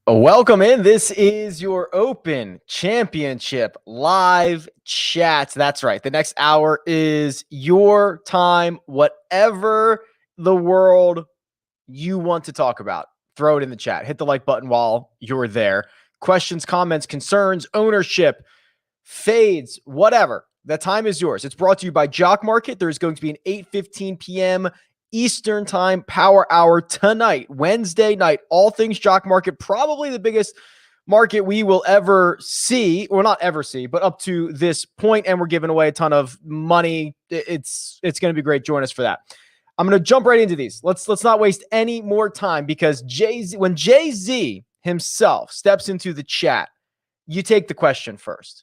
Welcome in. This is your Open Championship live chat. That's right. The next hour is your time. Whatever the world you want to talk about, throw it in the chat. Hit the like button while you're there. Questions, comments, concerns, ownership, fades, whatever. The time is yours. It's brought to you by Jock Market. There's going to be an 8:15 p.m. Eastern time power hour tonight, Wednesday night. All things Jock Market, probably the biggest market we will ever see, or not ever see, but up to this point, and we're giving away a ton of money. It's going to be great. Join us for that. I'm going to jump right into these. Let's not waste any more time, because when Jay-Z himself steps into the chat, you take the question first.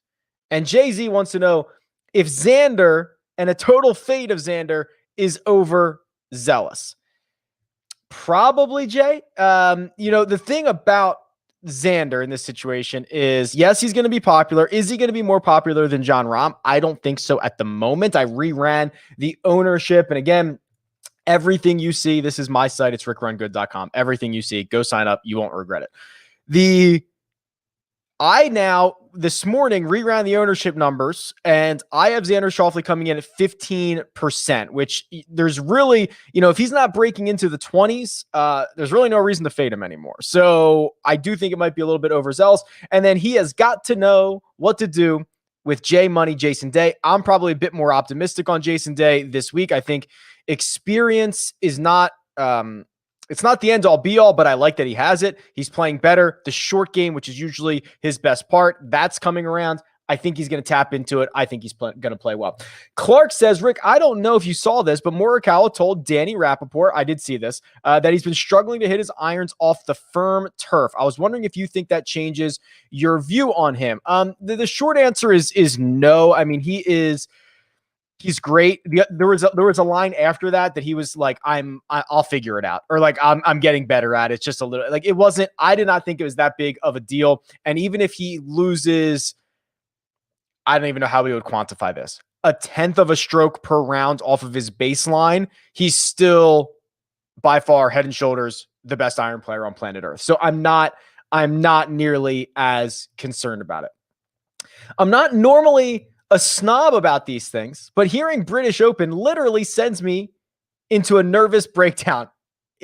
And Jay-Z wants to know if Zander and a total fade of Zander is overzealous. Probably, Jay. The thing about Zander in this situation is, yes, he's going to be popular. Is he going to be more popular than Jon Rahm? I don't think so at the moment. I reran the ownership. And again, everything you see, this is my site. It's RickRunGood.com. Everything you see, go sign up. You won't regret it. I now, this morning, reran the ownership numbers, and I have Xander Schauffele coming in at 15%, which there's really, if he's not breaking into the 20s, there's really no reason to fade him anymore. So I do think it might be a little bit overzealous. And then he has got to know what to do with J Money, Jason Day. I'm probably a bit more optimistic on Jason Day this week. I think experience is not, it's not the end-all be-all, but I like that he has it. He's playing better. The short game, which is usually his best part, that's coming around. I think he's going to tap into it. I think he's going to play well. Clark says, Rick, I don't know if you saw this, but Morikawa told Danny Rappaport, I did see this, that he's been struggling to hit his irons off the firm turf. I was wondering if you think that changes your view on him. The short answer is no. I mean, he's great. There was a line after that he was like, I'll figure it out, or like, I'm getting better at it. It's just a little, like, it wasn't, I did not think it was that big of a deal. And even if he loses, I don't even know how we would quantify this, a tenth of a stroke per round off of his baseline, he's still by far head and shoulders the best iron player on planet Earth. So I'm not nearly as concerned about it. I'm not normally a snob about these things, but hearing British Open literally sends me into a nervous breakdown.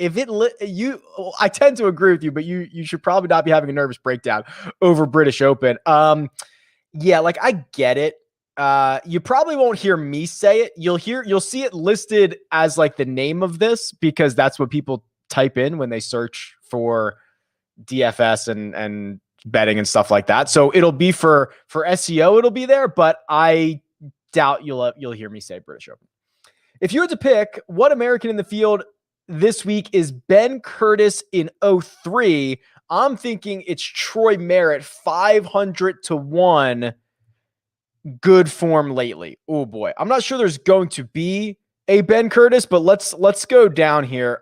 I tend to agree with you, but you should probably not be having a nervous breakdown over British Open. Yeah, like, I get it. You probably won't hear me say it. You'll see it listed as like the name of this, because that's what people type in when they search for DFS and betting and stuff like that. So it'll be for SEO, it'll be there, but I doubt you'll hear me say British Open. If you had to pick what American in the field this week is Ben Curtis in 03, I'm thinking it's Troy Merritt, 500-1. Good form lately. Oh boy. I'm not sure there's going to be a Ben Curtis, but let's go down here.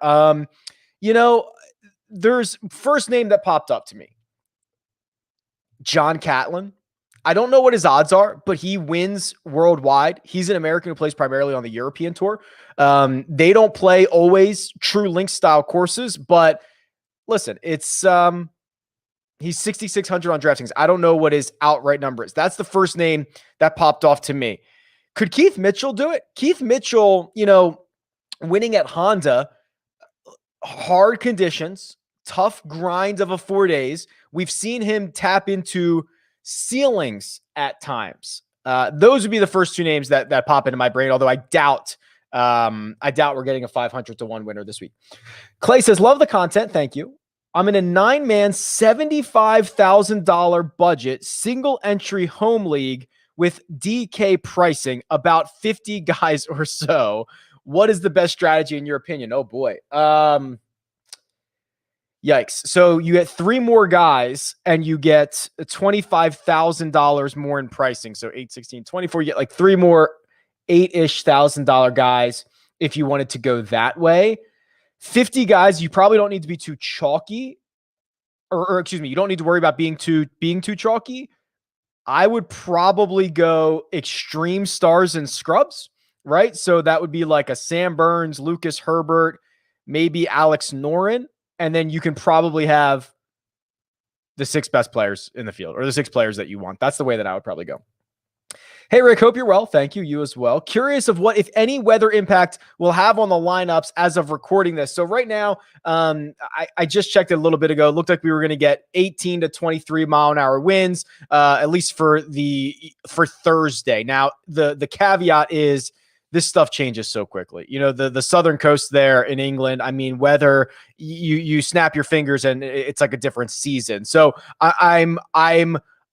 There's first name that popped up to me, John Catlin. I don't know what his odds are, but he wins worldwide. He's an American who plays primarily on the European tour. They don't play always true link style courses, but listen, it's he's 6,600 on DraftKings. I don't know what his outright number is. That's the first name that popped off to me. Could Keith Mitchell do it? Keith Mitchell, winning at Honda, hard conditions, tough grind of a 4 days. We've seen him tap into ceilings at times. Those would be the first two names that pop into my brain, although I doubt we're getting a 500-1 winner this week. Clay says, love the content. Thank you. I'm in a 9-man, $75,000 budget, single entry home league with DK pricing, about 50 guys or so. What is the best strategy in your opinion? Oh boy. Yikes. So you get 3 more guys and you get $25,000 more in pricing. So 8, 16, 24, you get like 3 more $8,000 guys if you wanted to go that way. 50 guys, you probably don't need to be too chalky, or excuse me, you don't need to worry about being too chalky. I would probably go extreme stars and scrubs. right? So that would be like a Sam Burns, Lucas Herbert, maybe Alex Noren. And then you can probably have the 6 best players in the field, or the 6 players that you want. That's the way that I would probably go. Hey, Rick, hope you're well. Thank you. You as well. Curious of what, if any, weather impact will have on the lineups as of recording this. So right now, I just checked it a little bit ago. It looked like we were going to get 18 to 23 mile an hour winds, at least for Thursday. Now, the caveat is this stuff changes so quickly. You know, the southern coast there in England, I mean, weather, you snap your fingers and it's like a different season. So I'm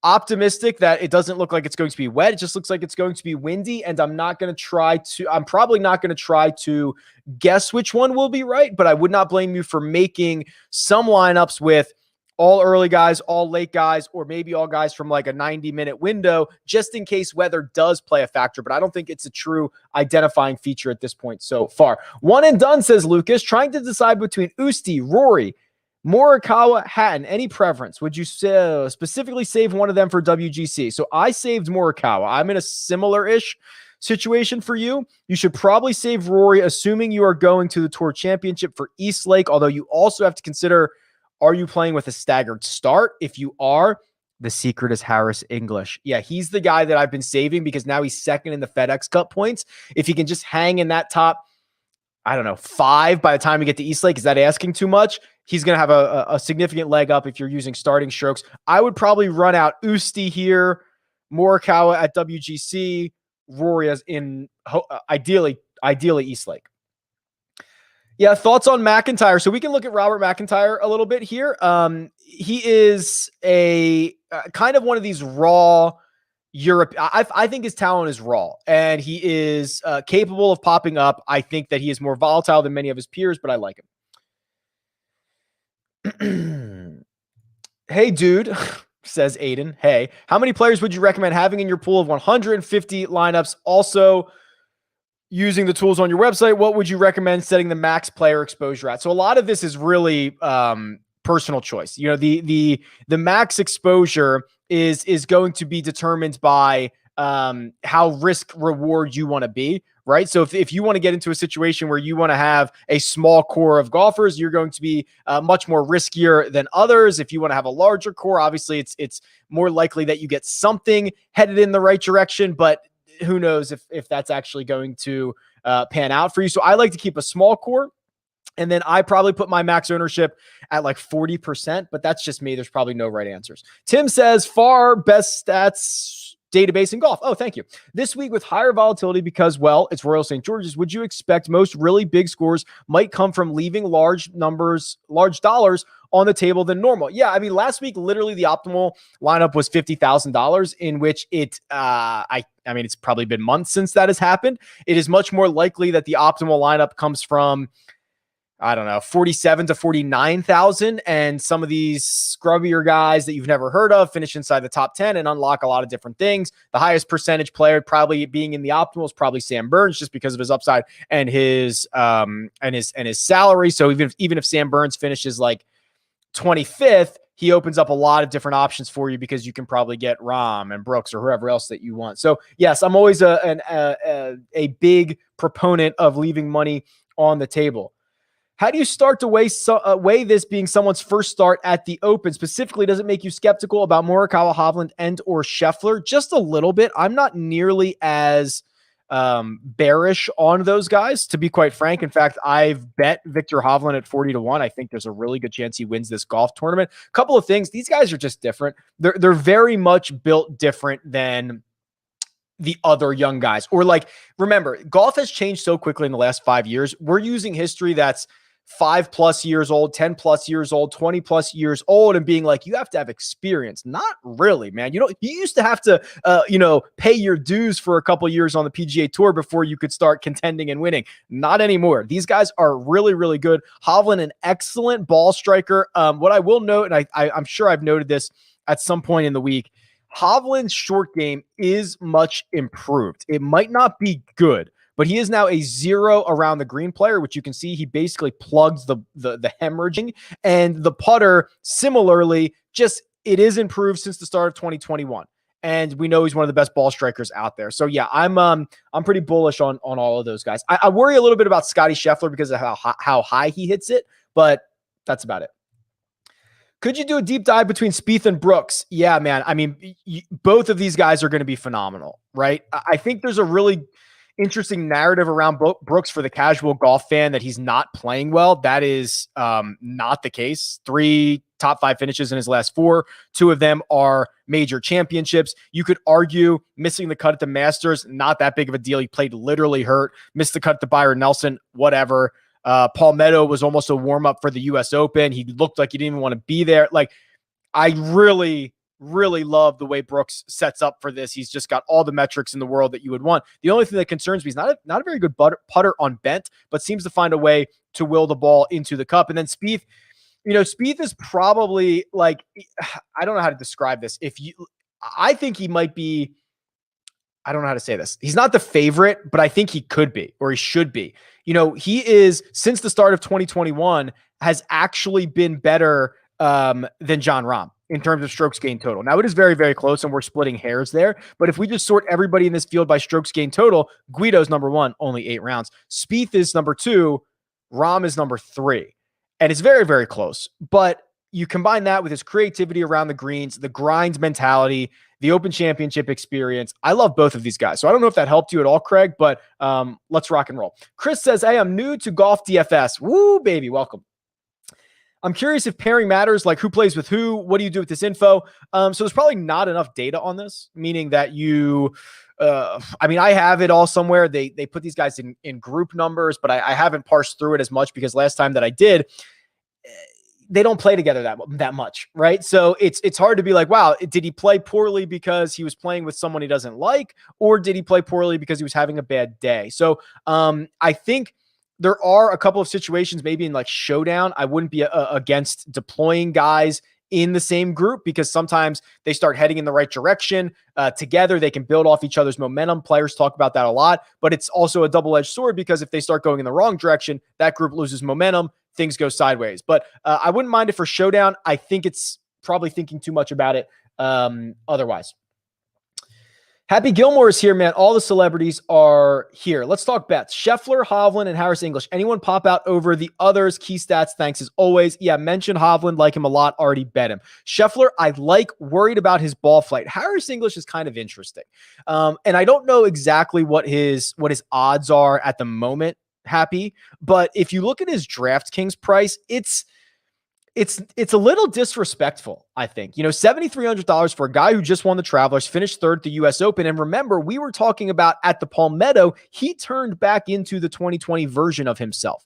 optimistic that it doesn't look like it's going to be wet. It just looks like it's going to be windy, and I'm probably not going to try to guess which one will be right, but I would not blame you for making some lineups with all early guys, all late guys, or maybe all guys from like a 90-minute window, just in case weather does play a factor. But I don't think it's a true identifying feature at this point so far. One and done, says Lucas, trying to decide between Usti, Rory, Morikawa, Hatton. Any preference? Would you specifically save one of them for WGC? So I saved Morikawa. I'm in a similar-ish situation for you. You should probably save Rory, assuming you are going to the Tour Championship for East Lake, although you also have to consider, are you playing with a staggered start? If you are, the secret is Harris English. Yeah, he's the guy that I've been saving because now he's second in the FedEx Cup points. If he can just hang in that top, I don't know, 5 by the time we get to East Lake, is that asking too much? He's going to have a significant leg up if you're using starting strokes. I would probably run out Usti here, Morikawa at WGC, Rory as in ideally East Lake. Yeah, thoughts on McIntyre. So we can look at Robert McIntyre a little bit here. He is a kind of one of these raw Europe. I think his talent is raw, and he is capable of popping up. I think that he is more volatile than many of his peers, but I like him. Hey, dude, says Aiden. Hey, how many players would you recommend having in your pool of 150 lineups? Also, using the tools on your website, what would you recommend setting the max player exposure at? So a lot of this is really personal choice. You know, the max exposure is going to be determined by how risk reward you want to be, right? So if you want to get into a situation where you want to have a small core of golfers, you're going to be much more riskier than others. If you want to have a larger core, obviously it's more likely that you get something headed in the right direction, but who knows if that's actually going to pan out for you. So I like to keep a small core. And then I probably put my max ownership at like 40%, but that's just me. There's probably no right answers. Tim says, far best stats database in golf. Oh, thank you. This week with higher volatility because, well, it's Royal St. George's, would you expect most really big scores might come from leaving large dollars on the table than normal? Yeah, I mean, last week, literally the optimal lineup was $50,000, in which I mean, it's probably been months since that has happened. It is much more likely that the optimal lineup comes from, I don't know, 47 to 49,000. And some of these scrubbier guys that you've never heard of finish inside the top 10 and unlock a lot of different things. The highest percentage player probably being in the optimal is probably Sam Burns, just because of his upside and his salary. So even if Sam Burns finishes like 25th, he opens up a lot of different options for you because you can probably get Rahm and Brooks or whoever else that you want. So yes, I'm always a big proponent of leaving money on the table. How do you start to weigh this being someone's first start at the Open? Specifically, does it make you skeptical about Morikawa, Hovland, and or Scheffler? Just a little bit. I'm not nearly as bearish on those guys, to be quite frank. In fact, I've bet Victor Hovland at 40-1. I think there's a really good chance he wins this golf tournament. A couple of things. These guys are just different. They're very much built different than the other young guys. Or like, remember, golf has changed so quickly in the last 5 years. We're using history that's 5+ years old, 10+ years old, 20+ years old, and being like, you have to have experience. Not really, man. You used to have to, pay your dues for a couple years on the PGA Tour before you could start contending and winning. Not anymore. These guys are really, really good. Hovland, an excellent ball striker. What I will note, and I'm sure I've noted this at some point in the week, Hovland's short game is much improved. It might not be good, but he is now a 0 around the green player, which you can see he basically plugs the hemorrhaging. And the putter, similarly, just it is improved since the start of 2021. and we know he's one of the best ball strikers out there. So yeah, I'm pretty bullish on all of those guys. I worry a little bit about Scotty Scheffler because of how high he hits it, but that's about it. Could you do a deep dive between Spieth and Brooks? Yeah, man. I mean, both of these guys are going to be phenomenal, right? I think there's a really interesting narrative around Brooks for the casual golf fan that he's not playing well. That is not the case. 3 top 5 finishes in his last 4. 2 of them are major championships. You could argue missing the cut at the Masters, not that big of a deal. He played literally hurt. Missed the cut at the Byron Nelson, whatever. Palmetto was almost a warm-up for the U.S. Open. He looked like he didn't even want to be there. Like, I really love the way Brooks sets up for this. He's just got all the metrics in the world that you would want. The only thing that concerns me is not a very good putter on bent, but seems to find a way to will the ball into the cup. And then Spieth, Spieth is probably like, I don't know how to describe this. I think he might be, I don't know how to say this. He's not the favorite, but I think he could be, or he should be. He is, since the start of 2021, has actually been better than Jon Rahm in terms of strokes gained total. Now, it is very, very close, and we're splitting hairs there. But if we just sort everybody in this field by strokes gained total, Guido's number 1, only 8 rounds. Spieth is number 2. Rahm is number 3. And it's very, very close. But you combine that with his creativity around the greens, the grind mentality, the Open Championship experience. I love both of these guys. So I don't know if that helped you at all, Craig, but let's rock and roll. Chris says, hey, I'm new to golf DFS. Woo, baby. Welcome. I'm curious if pairing matters, like who plays with who. What do you do with this info? So there's probably not enough data on this, meaning that I have it all somewhere. They put these guys in group numbers, but I haven't parsed through it as much because last time that I did, they don't play together that much, right? So it's hard to be like, wow, did he play poorly because he was playing with someone he doesn't like, or did he play poorly because he was having a bad day? So I think there are a couple of situations, maybe in like showdown, I wouldn't be against deploying guys in the same group because sometimes they start heading in the right direction together. They can build off each other's momentum. Players talk about that a lot, but it's also a double-edged sword because if they start going in the wrong direction, that group loses momentum. Things go sideways. But I wouldn't mind it for showdown. I think it's probably thinking too much about it otherwise. Happy Gilmore is here, man. All the celebrities are here. Let's talk bets. Scheffler, Hovland, and Harris English. Anyone pop out over the others? Key stats, thanks as always. Yeah, mention Hovland, like him a lot, already bet him. Scheffler, I like, worried about his ball flight. Harris English is kind of interesting. And I don't know exactly what his odds are at the moment, Happy, but if you look at his DraftKings price, it's a little disrespectful, I think. $7,300 for a guy who just won the Travelers, finished 3rd at the U.S. Open. And remember, we were talking about at the Palmetto, he turned back into the 2020 version of himself,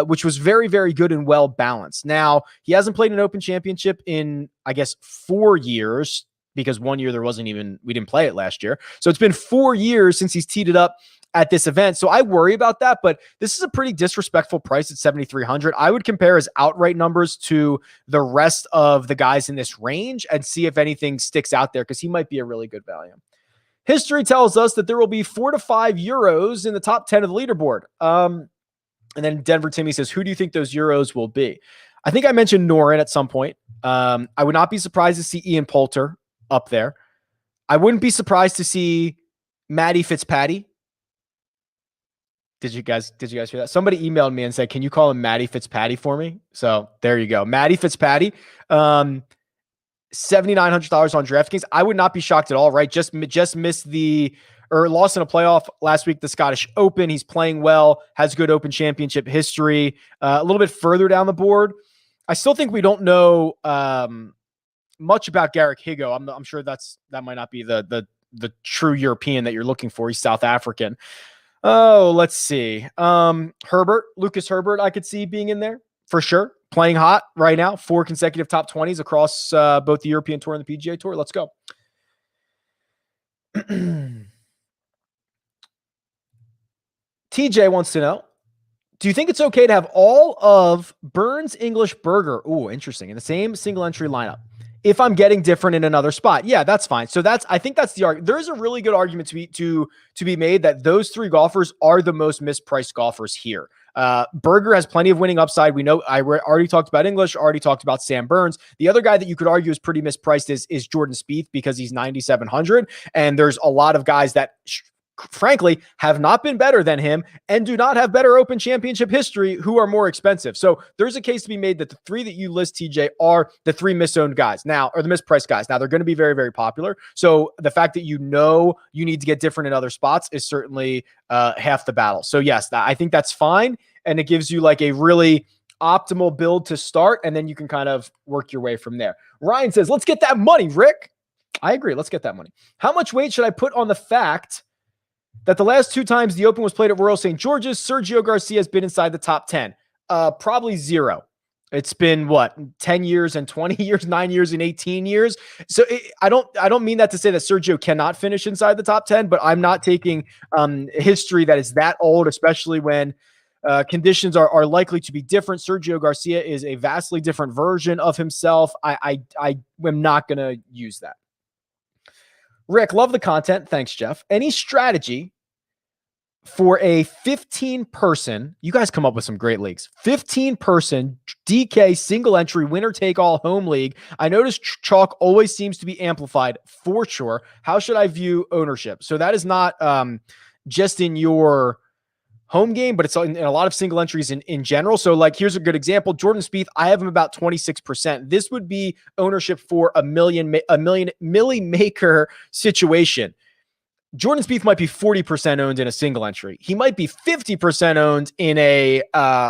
which was very, very good and well balanced. Now, he hasn't played an Open Championship in, I guess, 4 years, because 1 year we didn't play it last year. So it's been 4 years since he's teed it up at this event. So I worry about that, but this is a pretty disrespectful price at $7,300. I would compare his outright numbers to the rest of the guys in this range and see if anything sticks out there, because he might be a really good value. History tells us that there will be 4 to 5 Euros in the top 10 of the leaderboard. And then Denver Timmy says, who do you think those Euros will be? I think I mentioned Norin at some point. I would not be surprised to see Ian Poulter up there. I wouldn't be surprised to see Matty Fitzpatrick. Did you guys hear that? Somebody emailed me and said, can you call him Matty Fitzpatrick for me? So there you go. Matty Fitzpatrick, $7,900 on DraftKings. I would not be shocked at all, right? Just missed lost in a playoff last week, the Scottish Open. He's playing well, has good Open Championship history. A little bit further down the board, I still think we don't know much about Garrick Higo. I'm sure that might not be the true European that you're looking for. He's South African. Oh, let's see. Lucas Herbert, I could see being in there for sure. Playing hot right now. 4 consecutive top 20s across both the European Tour and the PGA Tour. Let's go. TJ wants to know, do you think it's okay to have all of Burns English Burger, interesting, in the same single entry lineup? if I'm getting different in another spot. Yeah, that's fine. So I think that's the argument. There is a really good argument to be made that those three golfers are the most mispriced golfers here. Berger has plenty of winning upside. We know I already talked about English, already talked about Sam Burns. The other guy that you could argue is pretty mispriced is Jordan Spieth because he's 9,700. And there's a lot of guys that frankly have not been better than him and do not have better Open Championship history who are more expensive. So there's a case to be made that the three that you list, TJ, are the three misowned guys now, or the mispriced guys. Now they're going to be very, very popular. So the fact that you need to get different in other spots is certainly half the battle. So yes, I think that's fine. And it gives you like a really optimal build to start. And then you can kind of work your way from there. Ryan says, let's get that money, Rick. I agree. Let's get that money. How much weight should I put on the fact that the last two times the Open was played at Royal St. George's, Sergio Garcia has been inside the top 10? Probably zero. It's been 10 years and 20 years, 9 years and 18 years. So I don't mean that to say that Sergio cannot finish inside the top 10, but I'm not taking history that is that old, especially when conditions are likely to be different. Sergio Garcia is a vastly different version of himself. I am not going to use that. Rick, love the content. Thanks, Jeff. Any strategy for a 15-person, you guys come up with some great leagues, 15-person DK single entry winner take all home league? I noticed chalk always seems to be amplified for sure. How should I view ownership? So that is not just in your home game, but it's in a lot of single entries in general. So like, here's a good example. Jordan Spieth, I have him about 26%. This would be ownership for a million milli maker situation. Jordan Spieth might be 40% owned in a single entry. He might be 50% owned in a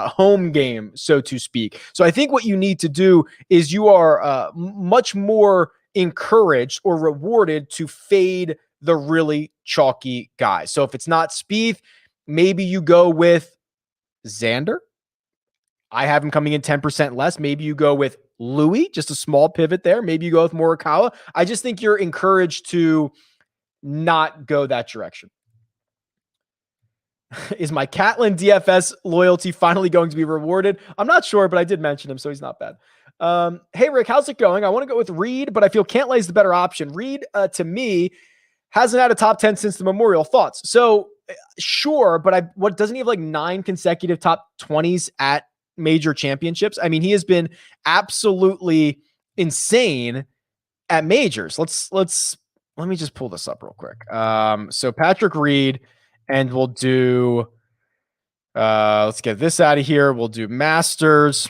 home game, so to speak. So I think what you need to do is you are much more encouraged or rewarded to fade the really chalky guys. So if it's not Spieth, maybe you go with Zander. I have him coming in 10% less. Maybe you go with Louis, just a small pivot there. Maybe you go with Morikawa. I just think you're encouraged to not go that direction. Is my Catlin DFS loyalty finally going to be rewarded? I'm not sure, but I did mention him, so he's not bad. Hey, Rick, how's it going? I want to go with Reed, but I feel Cantlay is the better option. Reed, to me, hasn't had a top 10 since the Memorial. Thoughts? So sure, but what doesn't he have like 9 consecutive top 20s at major championships? I mean, he has been absolutely insane at majors. Let me just pull this up real quick. So Patrick Reed, and we'll do let's get this out of here. We'll do Masters.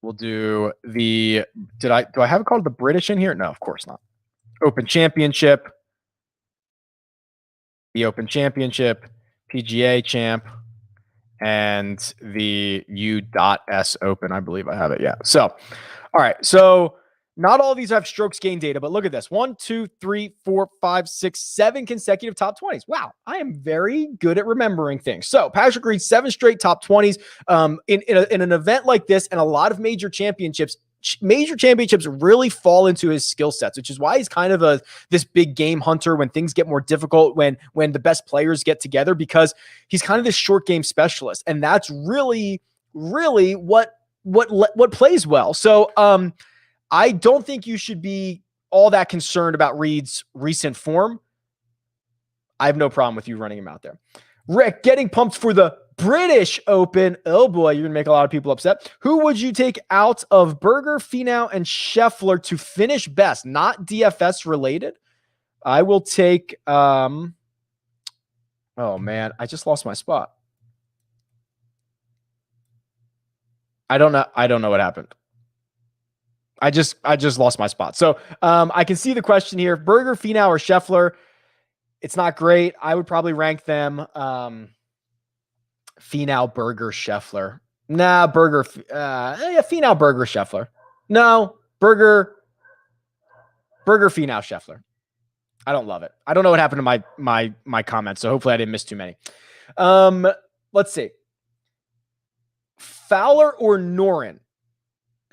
We'll do do I have it called the British in here? No, of course not. Open Championship, the Open Championship, PGA Champ, and the U.S Open. I believe I have it. Yeah. So, all right. So not all of these have strokes gain data, but look at this. 1, 2, 3, 4, 5, 6, 7 consecutive top 20s. Wow. I am very good at remembering things. So Patrick Reed, 7 straight top 20s in an event like this, and a lot of major championships really fall into his skill sets, which is why he's kind of this big game hunter when things get more difficult, when the best players get together, because he's kind of this short game specialist. And that's really, really what plays well. So, I don't think you should be all that concerned about Reed's recent form. I have no problem with you running him out there. Rick, getting pumped for the British Open. Oh boy, you're going to make a lot of people upset. Who would you take out of Berger, Finau, and Scheffler to finish best? Not DFS related. I will take, oh man, I just lost my spot. I don't know what happened. I just lost my spot. So I can see the question here. Berger, Finau, or Scheffler. It's not great. I would probably rank them Finau, Berger, Scheffler. Nah, Berger. Finau, Berger, Scheffler. No, Berger, Finau, Scheffler. I don't love it. I don't know what happened to my comments, so hopefully I didn't miss too many. Let's see. Fowler or Noren,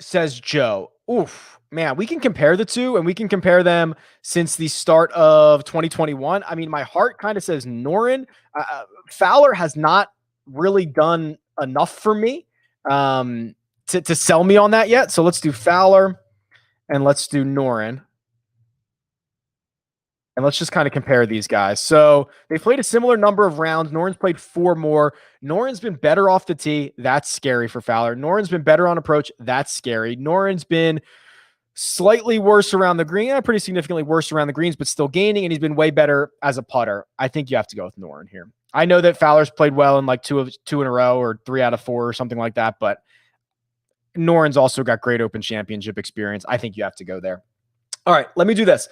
says Joe. Oof, man, we can compare the two, and we can compare them since the start of 2021. I mean, my heart kind of says Noren. Fowler has not really done enough for me to sell me on that yet. So let's do Fowler. and let's do Noren. And let's just kind of compare these guys. So they played a similar number of rounds. Noren's played 4 more. Noren's been better off the tee. That's scary for Fowler. Noren's been better on approach. That's scary. Noren's been slightly worse around the green, pretty significantly worse around the greens, but still gaining, and he's been way better as a putter. I think you have to go with Noren here. I know that Fowler's played well in like two in a row or 3 out of 4 or something like that, but Noren's also got great Open Championship experience. I think you have to go there. All right, let me do this.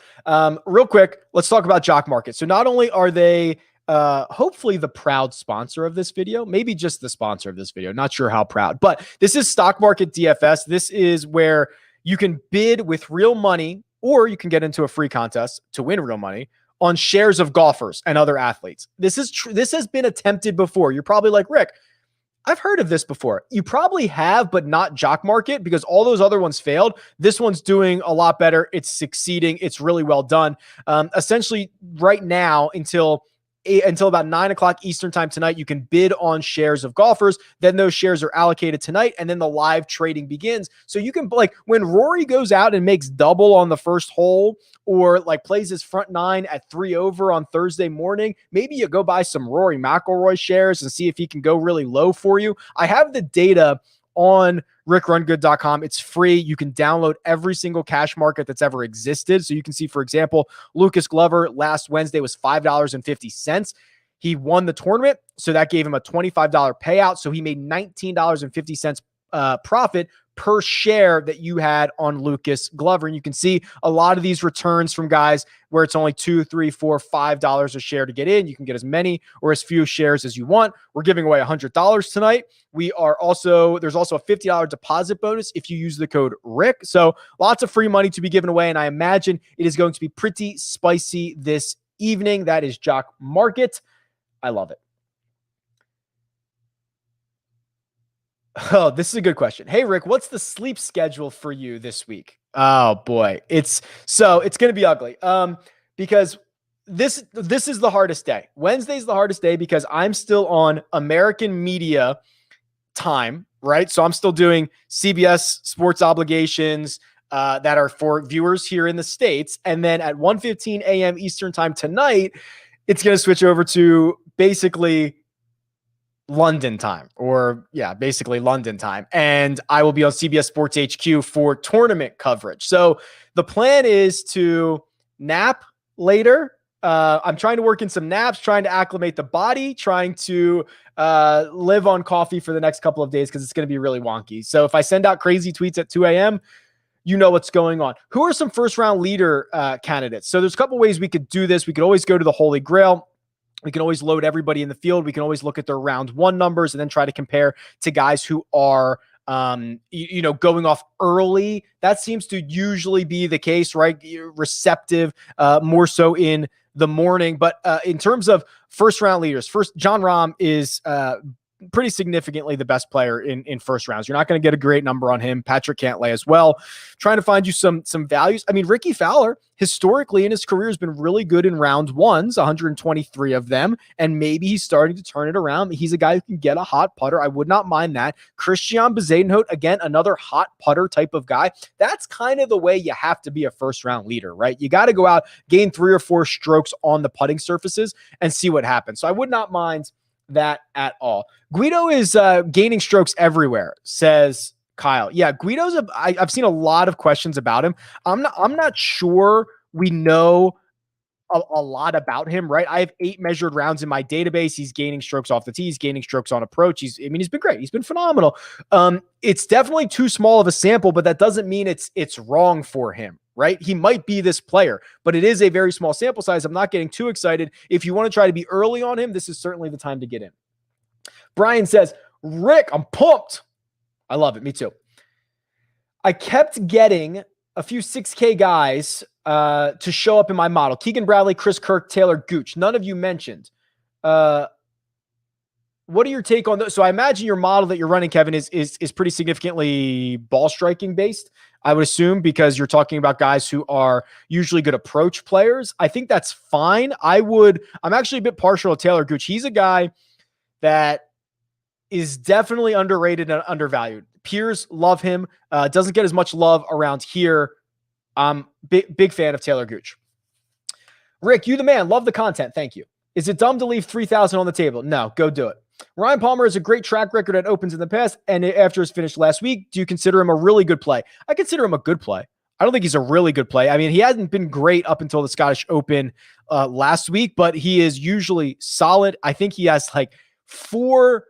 Real quick, let's talk about Jock Market. So not only are they hopefully the proud sponsor of this video, maybe just the sponsor of this video, not sure how proud, but this is Stock Market DFS. This is where you can bid with real money, or you can get into a free contest to win real money on shares of golfers and other athletes. This has been attempted before. You're probably like, Rick, I've heard of this before. You probably have, but not Jock Market, because all those other ones failed. This one's doing a lot better. It's succeeding. It's really well done. Essentially, right now, until about 9 o'clock Eastern time tonight, you can bid on shares of golfers. Then those shares are allocated tonight, and then the live trading begins. So you can, like, when Rory goes out and makes double on the first hole, or like plays his front 9 at 3 over on Thursday morning, maybe you go buy some Rory McIlroy shares and see if he can go really low for you. I have the data on RickRunGood.com. It's free. You can download every single cash market that's ever existed. So you can see, for example, Lucas Glover last Wednesday was $5.50. He won the tournament, so that gave him a $25 payout. So he made $19.50 profit per share that you had on Lucas Glover. And you can see a lot of these returns from guys where it's only $2, $3, $4, $5 a share to get in. You can get as many or as few shares as you want. We're giving away $100 tonight. There's also a $50 deposit bonus if you use the code Rick. So lots of free money to be given away. And I imagine it is going to be pretty spicy this evening. That is Jock Market. I love it. Oh, this is a good question. Hey, Rick, what's the sleep schedule for you this week? Oh boy. It's going to be ugly. Because this is the hardest day. Wednesday's the hardest day because I'm still on American media time, right? So I'm still doing CBS sports obligations that are for viewers here in the States. And then at 1:15 a.m. Eastern time tonight, it's going to switch over to basically London time, basically London time. And I will be on CBS Sports HQ for tournament coverage. So the plan is to nap later. I'm trying to work in some naps, trying to acclimate the body, trying to live on coffee for the next couple of days because it's going to be really wonky. So if I send out crazy tweets at 2 a.m., you know what's going on. Who are some first round leader candidates? So there's a couple ways we could do this. We could always go to the Holy Grail. We can always load everybody in the field. We can always look at their round 1 numbers and then try to compare to guys who are, going off early. That seems to usually be the case, right? Receptive, more so in the morning. But in terms of first round leaders, Jon Rahm is pretty significantly the best player in first rounds. You're not going to get a great number on him. Patrick Cantlay as well. Trying to find you some values. I mean, Ricky Fowler historically in his career has been really good in round 1s, 123 of them, and maybe he's starting to turn it around. He's a guy who can get a hot putter. I would not mind that. Christian Bezuidenhout, again, another hot putter type of guy. That's kind of the way you have to be a first round leader, right? You got to go out, gain 3 or 4 strokes on the putting surfaces and see what happens. So I would not mind that at all. Guido is gaining strokes everywhere, says Kyle. Yeah, I've seen a lot of questions about him. I'm not sure we know a lot about him, right? I have 8 measured rounds in my database. He's gaining strokes off the tee. He's gaining strokes on approach. He's been great. He's been phenomenal. It's definitely too small of a sample, but that doesn't mean it's wrong for him, right? He might be this player, but it is a very small sample size. I'm not getting too excited. If you want to try to be early on him, this is certainly the time to get in. Brian says, Rick, I'm pumped. I love it. Me too. I kept getting a few 6K guys to show up in my model. Keegan Bradley, Chris Kirk, Taylor Gooch. None of you mentioned. What are your take on those? So I imagine your model that you're running, Kevin, is pretty significantly ball striking based, I would assume, because you're talking about guys who are usually good approach players. I think that's fine. I'm actually a bit partial to Taylor Gooch. He's a guy that is definitely underrated and undervalued. Peers love him. Doesn't get as much love around here I'm big fan of Taylor Gooch. Rick, you the man. Love the content. Thank you. Is it dumb to leave 3,000 on the table? No, go do it. Ryan Palmer has a great track record at Opens in the past, and after his finish last week, do you consider him a really good play? I consider him a good play. I don't think he's a really good play. I mean, he hasn't been great up until the Scottish Open last week, but he is usually solid. I think he has like 4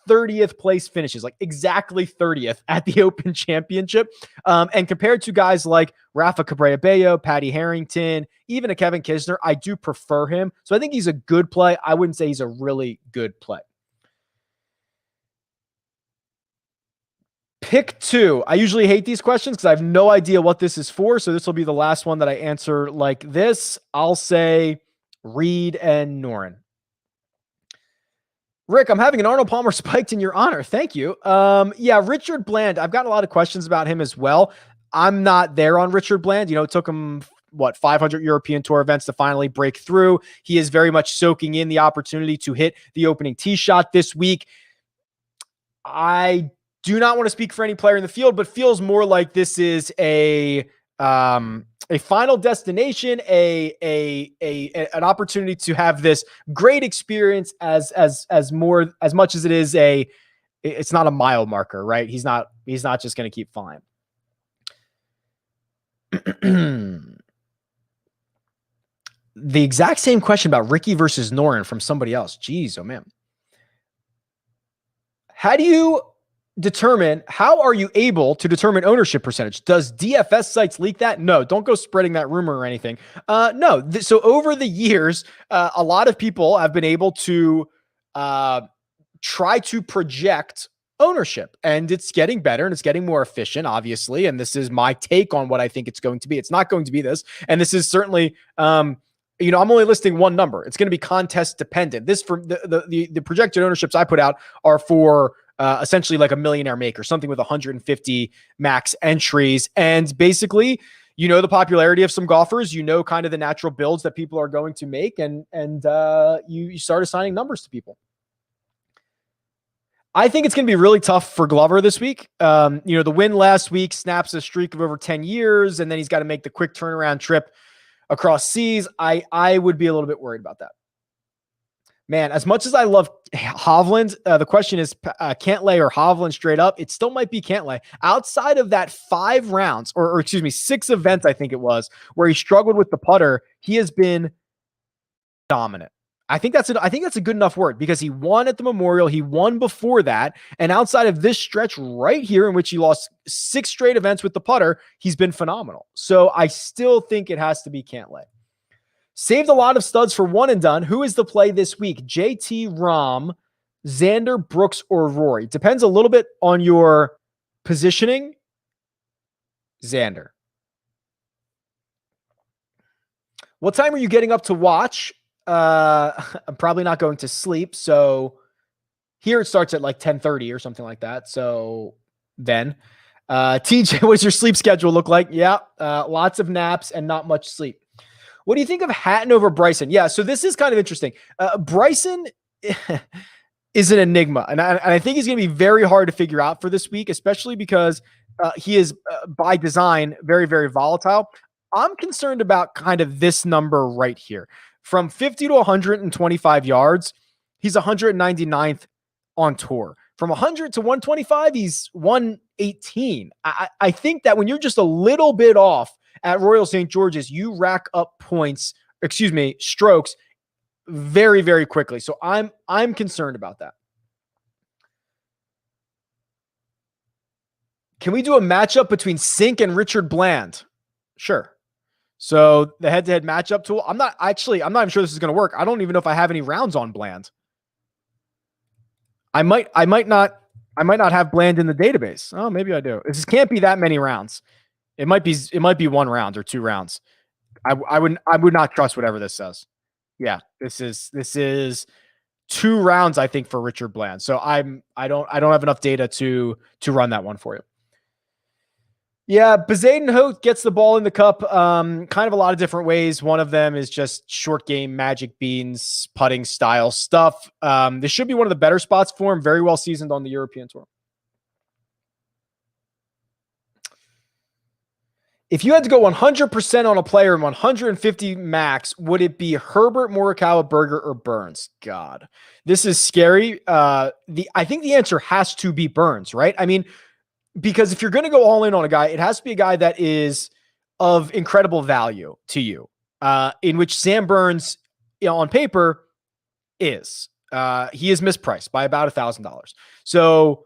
30th place finishes, like exactly 30th at the Open Championship. And compared to guys like Rafa Cabrera-Bello, Patty Harrington, even a Kevin Kisner, I do prefer him. So I think he's a good play. I wouldn't say he's a really good play. Pick 2. I usually hate these questions because I have no idea what this is for. So this will be the last one that I answer like this. I'll say Reed and Noren. Rick, I'm having an Arnold Palmer spiked in your honor. Thank you. Yeah, Richard Bland. I've gotten a lot of questions about him as well. I'm not there on Richard Bland. You know, it took him, 500 European Tour events to finally break through. He is very much soaking in the opportunity to hit the opening tee shot this week. I do not want to speak for any player in the field, but feels more like this is a final destination, an opportunity to have this great experience as much as it is it's not a mile marker, right? He's not just going to keep flying. The exact same question about Ricky versus Noren from somebody else. Jeez, oh man. How are you able to determine ownership percentage? Does DFS sites leak that? No, don't go spreading that rumor or anything. No. So over the years, a lot of people have been able to try to project ownership, and it's getting better and it's getting more efficient, obviously. And this is my take on what I think it's going to be. It's not going to be this. And this is certainly, I'm only listing one number. It's going to be contest dependent. This for the projected ownerships I put out are for essentially like a millionaire maker, something with 150 max entries. And basically, the popularity of some golfers, kind of the natural builds that people are going to make. And you start assigning numbers to people. I think it's going to be really tough for Glover this week. The win last week snaps a streak of over 10 years, and then he's got to make the quick turnaround trip across seas. I would be a little bit worried about that. Man, as much as I love Hovland, the question is Cantlay or Hovland straight up. It still might be Cantlay. Outside of that 5 rounds, or excuse me, 6 events, I think it was, where he struggled with the putter, he has been dominant. I think that's a good enough word, because he won at the Memorial. He won before that. And outside of this stretch right here, in which he lost 6 straight events with the putter, he's been phenomenal. So I still think it has to be Cantlay. Saved a lot of studs for one and done. Who is the play this week? JT, Rahm, Zander, Brooks, or Rory? Depends a little bit on your positioning. Zander. What time are you getting up to watch? I'm probably not going to sleep. So here it starts at like 10:30 or something like that. So then, TJ, what does your sleep schedule look like? Yeah. Lots of naps and not much sleep. What do you think of Hatton over Bryson? Yeah. So this is kind of interesting. Bryson is an enigma, and I think he's going to be very hard to figure out for this week, especially because he is by design very, very volatile. I'm concerned about kind of this number right here. From 50 to 125 yards, he's 199th on tour. From 100 to 125, he's 118. I think that when you're just a little bit off at Royal St. George's, you rack up strokes very, very quickly. So I'm concerned about that. Can we do a matchup between Sink and Richard Bland? Sure. So the head-to-head matchup tool, I'm not even sure this is going to work. I don't even know if I have any rounds on Bland. I might not have Bland in the database. Oh, maybe I do. This can't be that many rounds. It might be 1 round or 2 rounds. I would not trust whatever this says. Yeah, this is 2 rounds, I think, for Richard Bland. So I don't have enough data to run that one for you. Yeah, Bezaden Hote gets the ball in the cup kind of a lot of different ways. One of them is just short game, magic beans, putting style stuff. This should be one of the better spots for him. Very well seasoned on the European Tour. If you had to go 100% on a player and 150 max, would it be Herbert, Morikawa, Berger, or Burns? God, this is scary. I think the answer has to be Burns, right? I mean, because if you're going to go all in on a guy, it has to be a guy that is of incredible value to you, in which Sam Burns, on paper, is. He is mispriced by about $1,000. So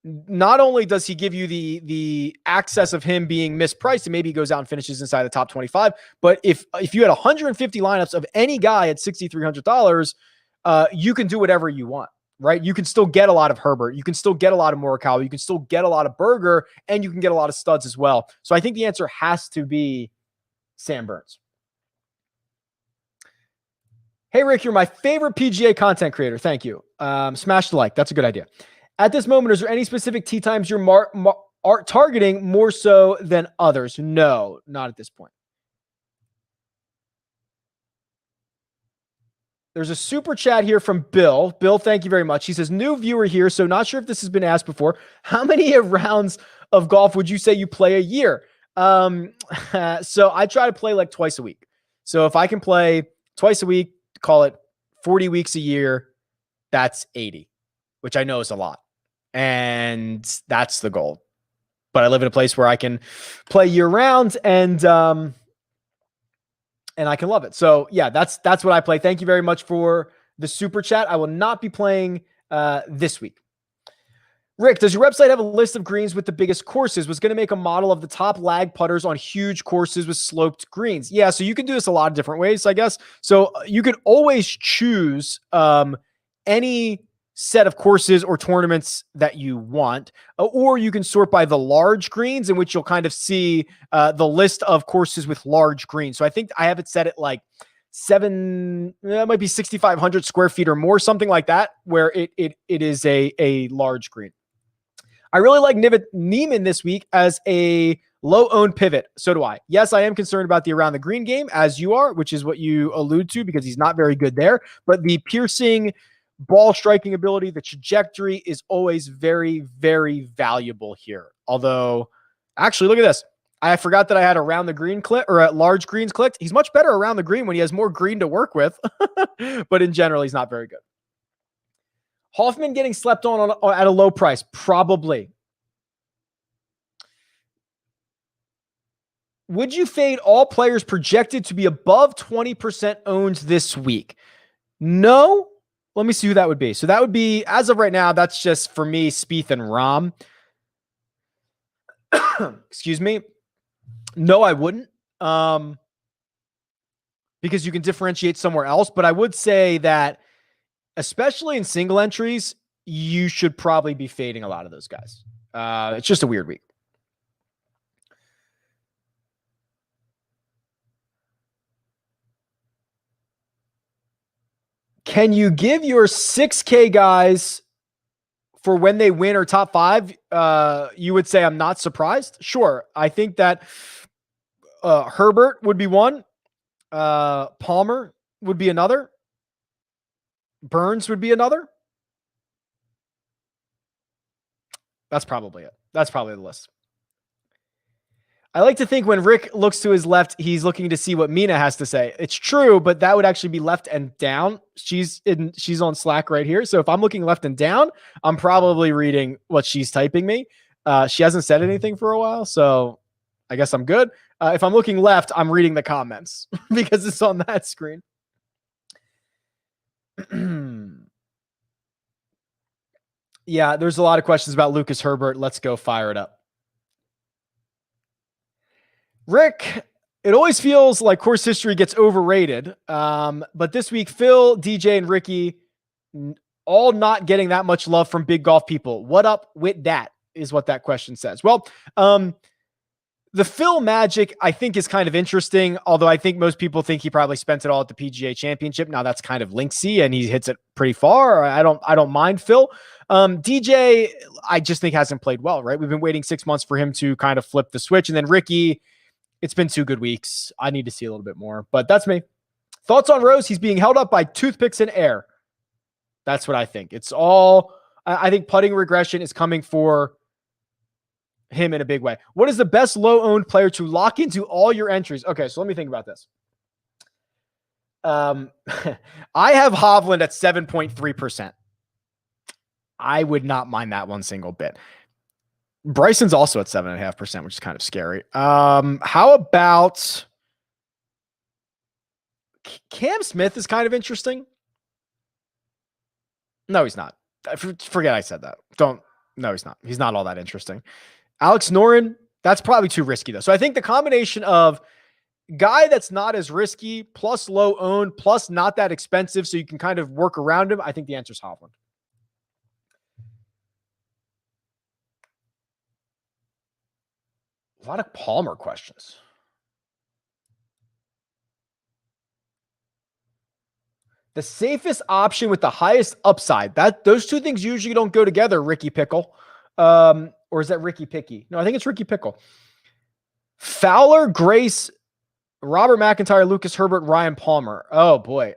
not only does he give you the access of him being mispriced and maybe he goes out and finishes inside the top 25, but if you had 150 lineups of any guy at $6,300, you can do whatever you want, right? You can still get a lot of Herbert. You can still get a lot of Morikawa. You can still get a lot of Berger, and you can get a lot of studs as well. So I think the answer has to be Sam Burns. Hey, Rick, you're my favorite PGA content creator. Thank you. Smash the like. That's a good idea. At this moment, is there any specific tee times you're are targeting more so than others? No, not at this point. There's a super chat here from Bill. Bill, thank you very much. He says, new viewer here, so not sure if this has been asked before. How many rounds of golf would you say you play a year? So I try to play like twice a week. So if I can play twice a week, call it 40 weeks a year, that's 80, which I know is a lot. And that's the goal. But I live in a place where I can play year round and I can love it. So yeah, that's what I play. Thank you very much for the super chat. I will not be playing this week. Rick, does your website have a list of greens with the biggest courses? Was going to make a model of the top lag putters on huge courses with sloped greens. Yeah, so you can do this a lot of different ways, I guess. So you could always choose any set of courses or tournaments that you want, or you can sort by the large greens, in which you'll kind of see the list of courses with large greens. So I think I have it set at like it might be 6,500 square feet or more, something like that, where it is a large green. I really like Neiman this week as a low-owned pivot. So do I. Yes, I am concerned about the around the green game, as you are, which is what you allude to, because he's not very good there. But the piercing ball striking ability, the trajectory is always very, very valuable here. Although, actually, look at this. I forgot that I had around the green click or at large greens clicked. He's much better around the green when he has more green to work with. But in general, he's not very good. Hoffman getting slept on at a low price? Probably. Would you fade all players projected to be above 20% owned this week? No. Let me see who that would be. So that would be, as of right now, that's just for me, Spieth and Rahm. Excuse me. No, I wouldn't. Because you can differentiate somewhere else. But I would say that, especially in single entries, you should probably be fading a lot of those guys. It's just a weird week. Can you give your 6K guys for when they win or top five? You would say I'm not surprised. Sure. I think that Herbert would be one. Palmer would be another. Burns would be another. That's probably it. That's probably the list. I like to think when Rick looks to his left, he's looking to see what Mina has to say. It's true, but that would actually be left and down. She's on Slack right here. So if I'm looking left and down, I'm probably reading what she's typing me. She hasn't said anything for a while, so I guess I'm good. If I'm looking left, I'm reading the comments because it's on that screen. Yeah, there's a lot of questions about Lucas Herbert. Let's go fire it up. Rick, it always feels like course history gets overrated. But this week, Phil, DJ, and Ricky all not getting that much love from big golf people. What up with that is what that question says. Well, the Phil magic, I think, is kind of interesting, although I think most people think he probably spent it all at the PGA Championship. Now that's kind of linksy, and he hits it pretty far. I don't mind Phil. DJ, I just think hasn't played well, right? We've been waiting 6 months for him to kind of flip the switch. And then Ricky, it's been 2 good weeks. I need to see a little bit more, but that's me. Thoughts on Rose? He's being held up by toothpicks and air. That's what I think. It's all, I think putting regression is coming for him in a big way. What is the best low-owned player to lock into all your entries? Okay, so let me think about this. I have Hovland at 7.3%. I would not mind that one single bit. Bryson's also at 7.5%, which is kind of scary. How about Cam Smith is kind of interesting. No, he's not. Forget I said that. No, he's not. He's not all that interesting. Alex Noren, that's probably too risky though. So I think the combination of guy that's not as risky plus low owned plus not that expensive so you can kind of work around him, I think the answer is Hovland. A lot of Palmer questions. The safest option with the highest upside. Those two things usually don't go together, Ricky Pickle. Or is that Ricky Picky? No, I think it's Ricky Pickle. Fowler, Grace, Robert McIntyre, Lucas Herbert, Ryan Palmer. Oh boy.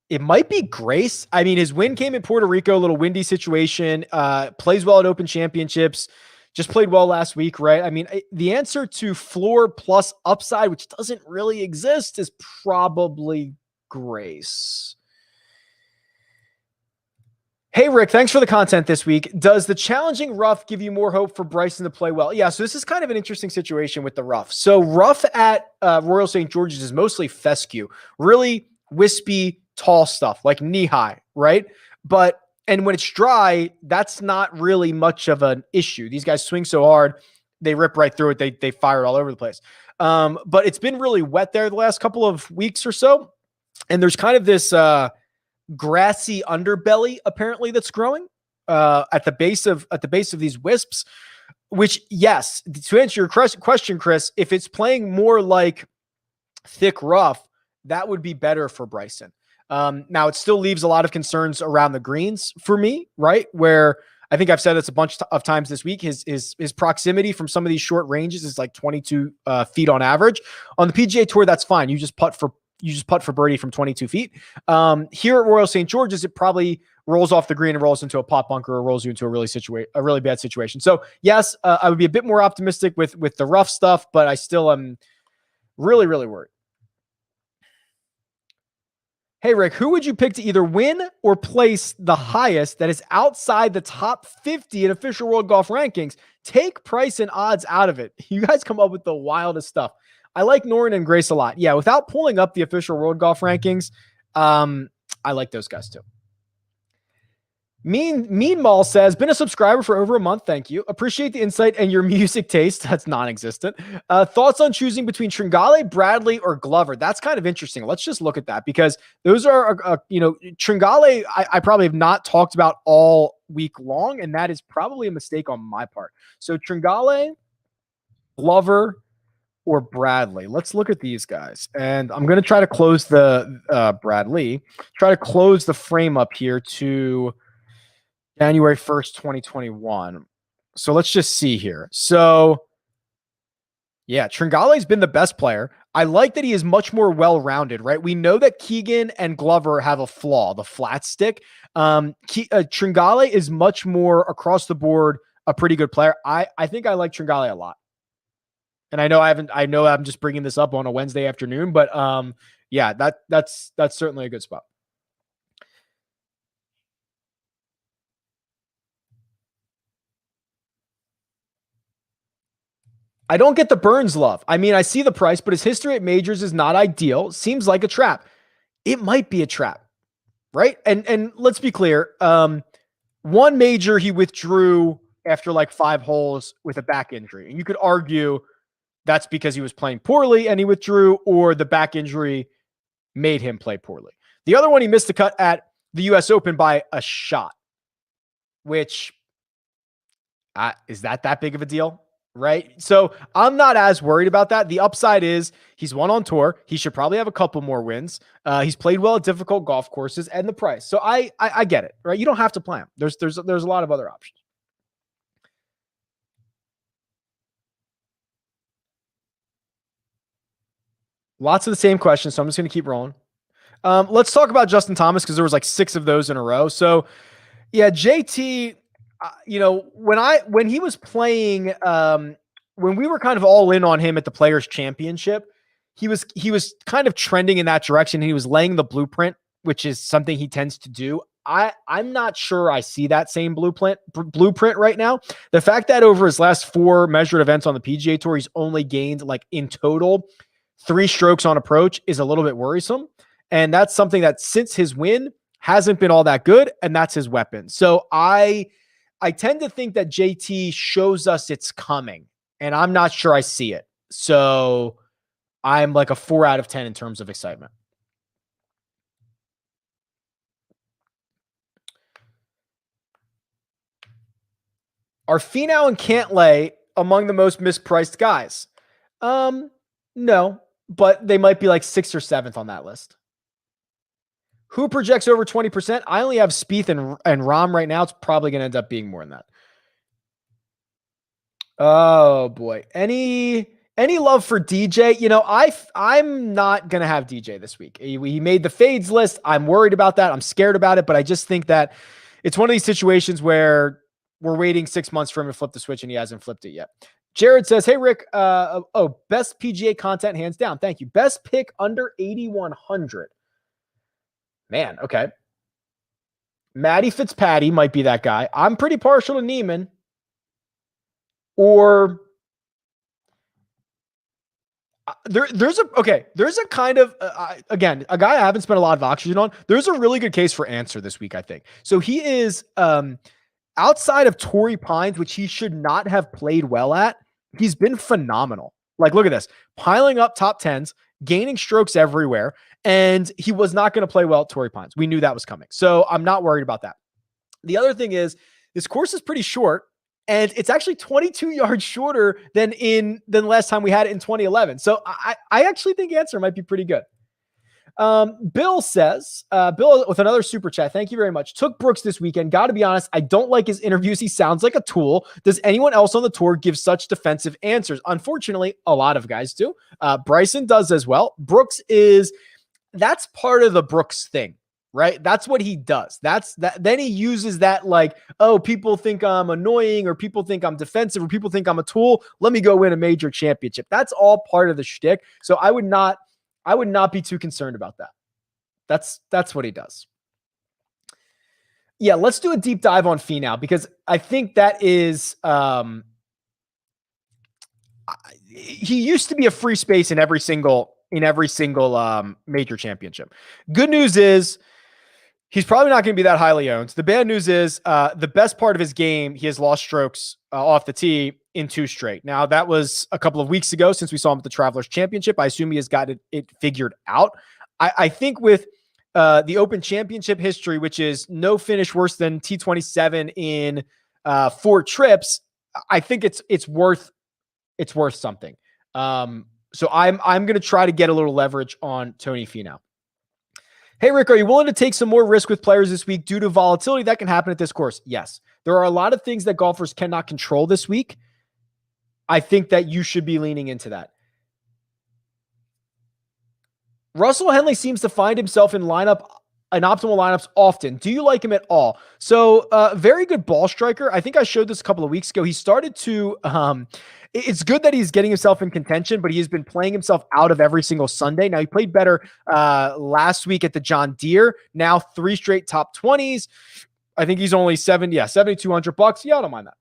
It might be Grace. I mean, his win came in Puerto Rico, a little windy situation. Plays well at Open Championships. Just played well last week, right? I mean, the answer to floor plus upside, which doesn't really exist, is probably Grace. Hey, Rick, thanks for the content this week. Does the challenging rough give you more hope for Bryson to play well? Yeah, so this is kind of an interesting situation with the rough. So rough at Royal St. George's is mostly fescue, really wispy, tall stuff, like knee-high, right? And when it's dry, that's not really much of an issue. These guys swing so hard, they rip right through it. They fire it all over the place. But it's been really wet there the last couple of weeks or so. And there's kind of this grassy underbelly apparently that's growing at the base of these wisps, which, yes, to answer your question, Chris, if it's playing more like thick rough, that would be better for Bryson. Now it still leaves a lot of concerns around the greens for me, right? Where I think I've said this a bunch of times this week, his proximity from some of these short ranges is like 22 feet on average. On the PGA Tour, that's fine. You just putt for birdie from 22 feet. Here at Royal St. George's, it probably rolls off the green and rolls into a pot bunker or rolls you into a really bad situation. So yes, I would be a bit more optimistic with the rough stuff, but I still am really, really worried. Hey, Rick, who would you pick to either win or place the highest that is outside the top 50 in official World Golf rankings? Take price and odds out of it. You guys come up with the wildest stuff. I like Noren and Grace a lot. Yeah, without pulling up the official World Golf rankings, I like those guys too. Mean Mall says, been a subscriber for over a month. Thank you. Appreciate the insight and your music taste. That's non-existent. Thoughts on choosing between Tringale, Bradley, or Glover? That's kind of interesting. Let's just look at that because those are, Tringale, I probably have not talked about all week long, and that is probably a mistake on my part. So Tringale, Glover, or Bradley. Let's look at these guys. And I'm going to try to close the try to close the frame up here to January 1st, 2021. So let's just see here. So yeah, Tringale's been the best player. I like that he is much more well-rounded, right? We know that Keegan and Glover have a flaw, the flat stick. Tringale is much more across the board, a pretty good player. I think I like Tringale a lot. And I know I'm just bringing this up on a Wednesday afternoon, but yeah, that's certainly a good spot. I don't get the Burns love. I mean, I see the price, but his history at majors is not ideal. Seems like a trap. It might be a trap, right? And let's be clear. One major he withdrew after like 5 holes with a back injury. And you could argue that's because he was playing poorly and he withdrew, or the back injury made him play poorly. The other one, he missed the cut at the US Open by a shot, which is that big of a deal? Right. So I'm not as worried about that. The upside is he's won on tour. He should probably have a couple more wins. He's played well at difficult golf courses, and the price. So I get it, right? You don't have to play him. There's a lot of other options. Lots of the same questions. So I'm just going to keep rolling. Let's talk about Justin Thomas because there was like 6 of those in a row. So yeah, JT, When he was playing, when we were kind of all in on him at the Players Championship, he was kind of trending in that direction. He was laying the blueprint, which is something he tends to do. I'm not sure I see that same blueprint right now. The fact that over his last 4 measured events on the PGA Tour, he's only gained like in total 3 strokes on approach is a little bit worrisome. And that's something that since his win hasn't been all that good. And that's his weapon. So I tend to think that JT shows us it's coming, and I'm not sure I see it. So I'm like a 4 out of 10 in terms of excitement. Are Finau and Cantlay among the most mispriced guys? No, but they might be like 6th or 7th on that list. Who projects over 20%? I only have Spieth and Rahm right now. It's probably going to end up being more than that. Oh boy. Any love for DJ? I'm not going to have DJ this week. He made the fades list. I'm worried about that. I'm scared about it, but I just think that it's one of these situations where we're waiting 6 months for him to flip the switch and he hasn't flipped it yet. Jared says, "Hey Rick, best PGA content hands down. Thank you. Best pick under 8,100. Man, okay. Matty Fitzpatrick might be that guy. I'm pretty partial to Neiman. Or there's a kind of, again, a guy I haven't spent a lot of oxygen on. There's a really good case for Answer this week, I think. So he is outside of Torrey Pines, which he should not have played well at. He's been phenomenal. Like, look at this, piling up top 10s, gaining strokes everywhere. And he was not going to play well at Torrey Pines. We knew that was coming. So I'm not worried about that. The other thing is this course is pretty short. And it's actually 22 yards shorter than last time we had it in 2011. So I actually think Answer might be pretty good. Bill says, Bill with another super chat. Thank you very much. Took Brooks this weekend. Got to be honest, I don't like his interviews. He sounds like a tool. Does anyone else on the tour give such defensive answers? Unfortunately, a lot of guys do. Bryson does as well. That's part of the Brooks thing. Right? That's what he does. Then he uses that like, oh, people think I'm annoying or people think I'm defensive or people think I'm a tool. Let me go win a major championship. That's all part of the shtick. So I would not be too concerned about that. That's what he does. Yeah, let's do a deep dive on Finau because I think that is he used to be a free space in every single major championship. Good news is he's probably not going to be that highly owned. The bad news is the best part of his game, he has lost strokes off the tee in 2 straight. Now, that was a couple of weeks ago since we saw him at the Travelers Championship. I assume he has got it figured out. I think with the Open Championship history, which is no finish worse than T27 in 4 trips, I think it's worth something. So I'm going to try to get a little leverage on Tony Finau. Hey, Rick, are you willing to take some more risk with players this week due to volatility that can happen at this course? Yes. There are a lot of things that golfers cannot control this week. I think that you should be leaning into that. Russell Henley seems to find himself in optimal lineups often. Do you like him at all? So, very good ball striker. I think I showed this a couple of weeks ago. He started to, it's good that he's getting himself in contention, but he has been playing himself out of every single Sunday. Now, he played better last week at the John Deere. Now 3 straight top 20s. I think he's only $7,200. Yeah, I don't mind that.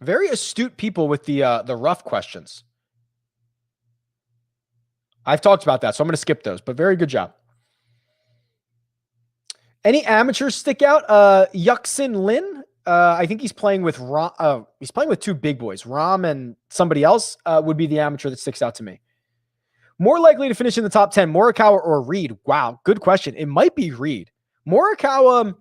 Very astute people with the rough questions. I've talked about that, so I'm going to skip those, but very good job. Any amateurs stick out? Yuxin Lin. I think he's playing with he's playing with 2 big boys. Rahm and somebody else would be the amateur that sticks out to me. More likely to finish in the top 10, Morikawa or Reed? Wow, good question. It might be Reed. Morikawa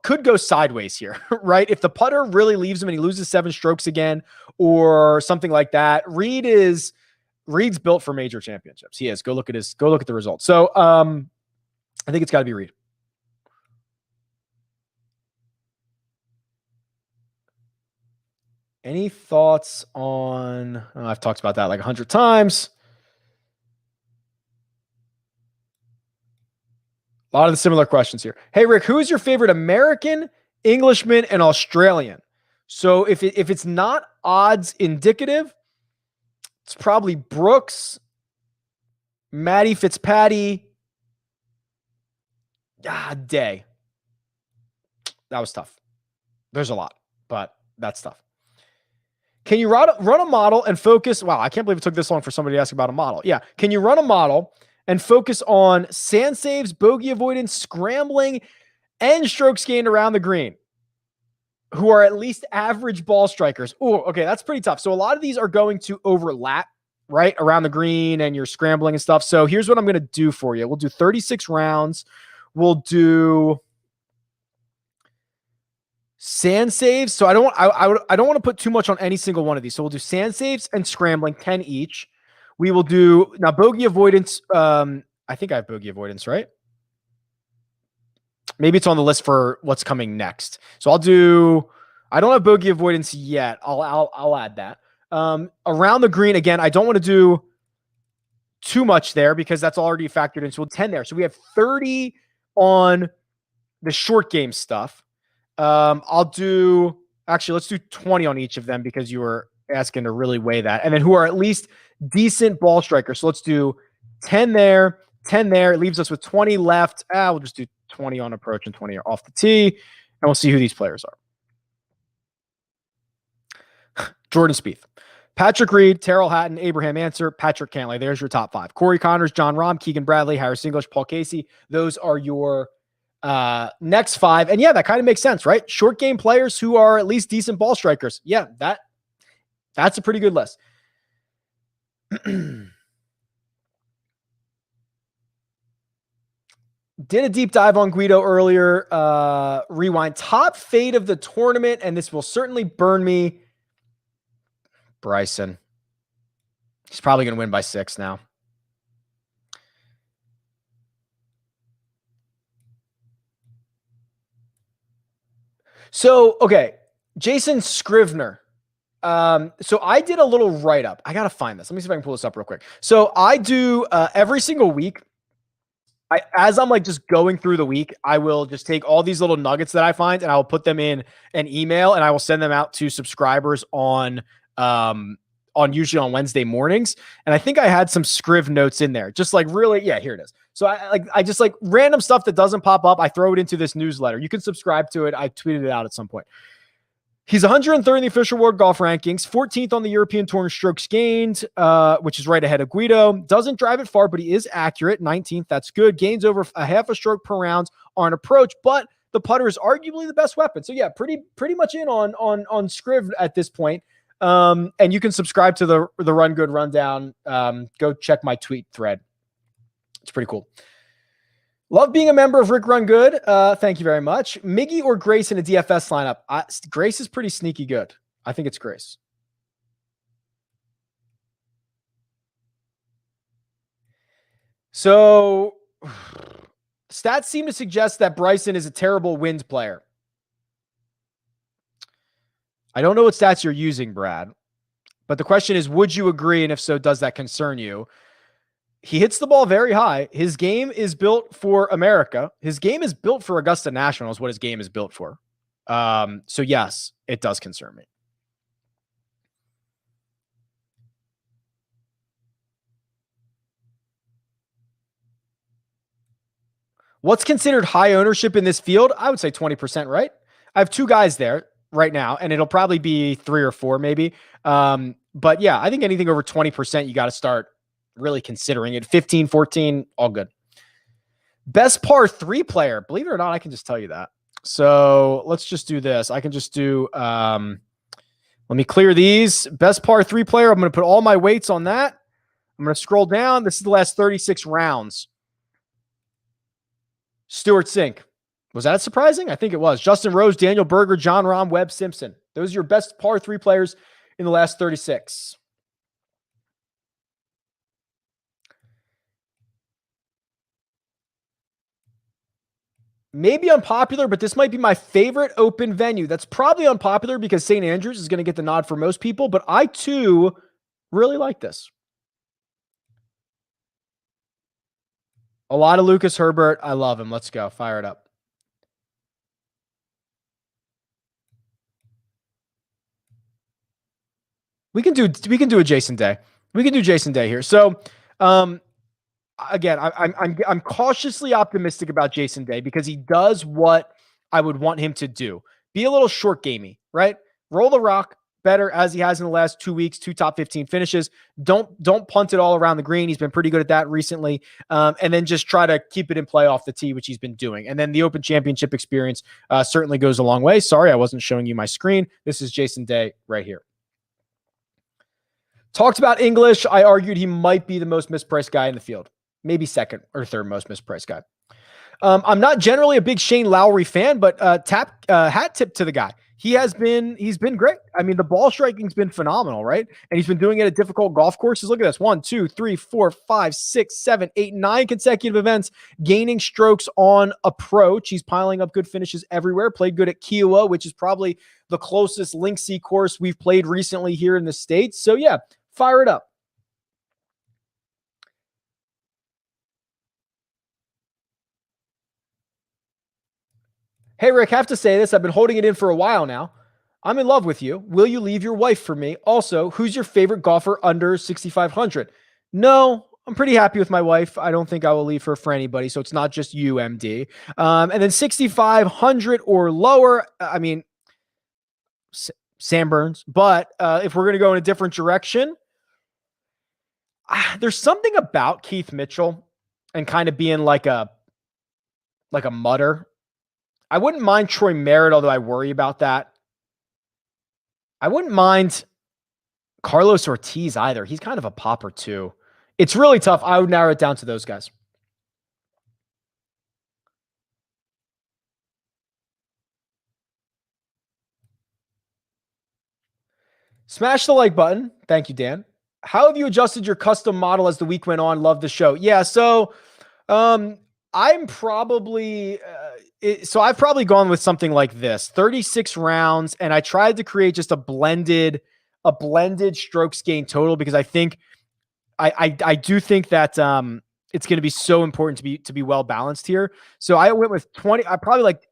could go sideways here, right? If the putter really leaves him and he loses 7 strokes again or something like that, Reed's built for major championships. He is. Go look at the results. So I think it's got to be Reed. Any thoughts on, I've talked about that like 100 times. A lot of the similar questions here. Hey, Rick, who is your favorite American, Englishman, and Australian? So if it's not odds indicative, it's probably Brooks, Matty Fitzpatrick, Day. That was tough. There's a lot, but that's tough. Can you run a model and focus? Wow, I can't believe it took this long for somebody to ask about a model. Yeah. Can you run a model and focus on sand saves, bogey avoidance, scrambling, and strokes gained around the green, who are at least average ball strikers? Oh, okay, that's pretty tough. So a lot of these are going to overlap, right, around the green and you're scrambling and stuff. So here's what I'm going to do for you. We'll do 36 rounds. We'll do sand saves. So I don't want to put too much on any single one of these. So we'll do sand saves and scrambling, 10 each. We will do now bogey avoidance. I think I have bogey avoidance, right? Maybe it's on the list for what's coming next. So I don't have bogey avoidance yet. I'll add that. Around the green again, I don't want to do too much there because that's already factored in. So 10 there. So we have 30 on the short game stuff. Let's do 20 on each of them because you were asking to really weigh that. And then who are at least decent ball strikers. So let's do 10 there, 10 there. It leaves us with 20 left. We'll just do 20 on approach and 20 off the tee. And we'll see who these players are. Jordan Spieth, Patrick Reed, Terrell Hatton, Abraham Answer, Patrick Cantlay. There's your top 5. Corey Connors, John Rahm, Keegan Bradley, Harris English, Paul Casey. Those are your next 5. And yeah, that kind of makes sense, right? Short game players who are at least decent ball strikers. Yeah, that's a pretty good list. Did a deep dive on Guido earlier. Rewind. Top fade of the tournament, and this will certainly burn me. Bryson. He's probably going to win by 6 now. So, okay. Jason Scrivener. So I did a little write-up. I got to find this. Let me see if I can pull this up real quick. So I do every single week. As I'm like just going through the week, I will just take all these little nuggets that I find and I will put them in an email and I will send them out to subscribers on usually on Wednesday mornings. And I think I had some Scriv notes in there, just like really, yeah, here it is. So I just like random stuff that doesn't pop up. I throw it into this newsletter. You can subscribe to it. I tweeted it out at some point. He's 103rd in the official world golf rankings, 14th on the European Tour in strokes gained, which is right ahead of Guido. Doesn't drive it far, but he is accurate. 19th, that's good. Gains over a half a stroke per round on approach, but the putter is arguably the best weapon. So yeah, pretty much in on Scriv at this point. And you can subscribe to the Run Good Rundown. Go check my tweet thread. It's pretty cool. Love being a member of Rick Run Good. Thank you very much. Miggy or Grace in a DFS lineup? Grace is pretty sneaky good. I think it's Grace. So stats seem to suggest that Bryson is a terrible wind player. I don't know what stats you're using, Brad, but the question is, would you agree? And if so, does that concern you? He hits the ball very high. His game is built for America. His game is built for Augusta National is what his game is built for. So yes, it does concern me. What's considered high ownership in this field? I would say 20%, right? I have 2 guys there right now, and it'll probably be 3 or 4 maybe. But yeah, I think anything over 20%, you got to start really considering it. 15, 14, all good. Best par 3 player. Believe it or not, I can just tell you that. So let's just do this. I can just do, let me clear these. Best par 3 player. I'm going to put all my weights on that. I'm going to scroll down. This is the last 36 rounds. Stuart Sink. Was that surprising? I think it was. Justin Rose, Daniel Berger, John Rahm, Webb Simpson. Those are your best par 3 players in the last 36. Maybe unpopular, but this might be my favorite open venue. That's probably unpopular because St. Andrews is going to get the nod for most people, but I too really like this. A lot of Lucas Herbert. I love him. Let's go. Fire it up. We can do a Jason Day. We can do Jason Day here. So, again, I'm cautiously optimistic about Jason Day because he does what I would want him to do. Be a little short gamey, right? Roll the rock better as he has in the last 2 weeks, 2 top 15 finishes. Don't punt it all around the green. He's been pretty good at that recently. And then just try to keep it in play off the tee, which he's been doing. And then the Open Championship experience certainly goes a long way. Sorry, I wasn't showing you my screen. This is Jason Day right here. Talked about English. I argued he might be the most mispriced guy in the field. Maybe second or third most mispriced guy. I'm not generally a big Shane Lowry fan, but hat tip to the guy. He's been great. I mean, the ball striking's been phenomenal, right? And he's been doing it at difficult golf courses. Look at this. 1, 2, 3, 4, 5, 6, 7, 8, 9 consecutive events, gaining strokes on approach. He's piling up good finishes everywhere. Played good at Kiowa, which is probably the closest Linksy course we've played recently here in the States. So yeah, fire it up. Hey, Rick, have to say this. I've been holding it in for a while now. I'm in love with you. Will you leave your wife for me? Also, who's your favorite golfer under 6,500? No, I'm pretty happy with my wife. I don't think I will leave her for anybody. So it's not just you, MD. And then 6,500 or lower. I mean, Sam Burns. But if we're going to go in a different direction, there's something about Keith Mitchell and kind of being like a mutter. I wouldn't mind Troy Merritt, although I worry about that. I wouldn't mind Carlos Ortiz either. He's kind of a popper too. It's really tough. I would narrow it down to those guys. Smash the like button. Thank you, Dan. How have you adjusted your custom model as the week went on? Love the show. Yeah, so I'm probably I've probably gone with something like this: 36 rounds, and I tried to create just a blended strokes gain total because I think I do think that it's going to be so important to be well balanced here. So I went with 20. I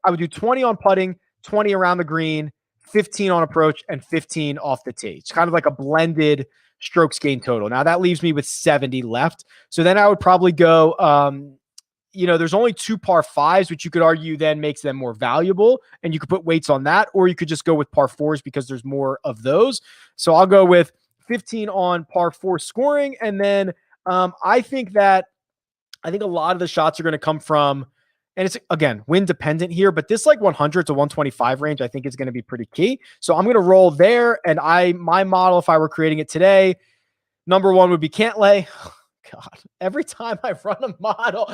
would do 20 on putting, 20 around the green, 15 on approach, and 15 off the tee. It's kind of like a blended strokes gain total. Now that leaves me with 70 left. So then I would probably go. There's only 2 par 5s, which you could argue then makes them more valuable, and you could put weights on that, or you could just go with par 4s because there's more of those. So I'll go with 15 on par 4 scoring, and then I think a lot of the shots are going to come from, and it's again wind dependent here, but this like 100 to 125 range I think is going to be pretty key. So I'm going to roll there, and my model, if I were creating it today, number 1 would be Cantlay. God, every time I run a model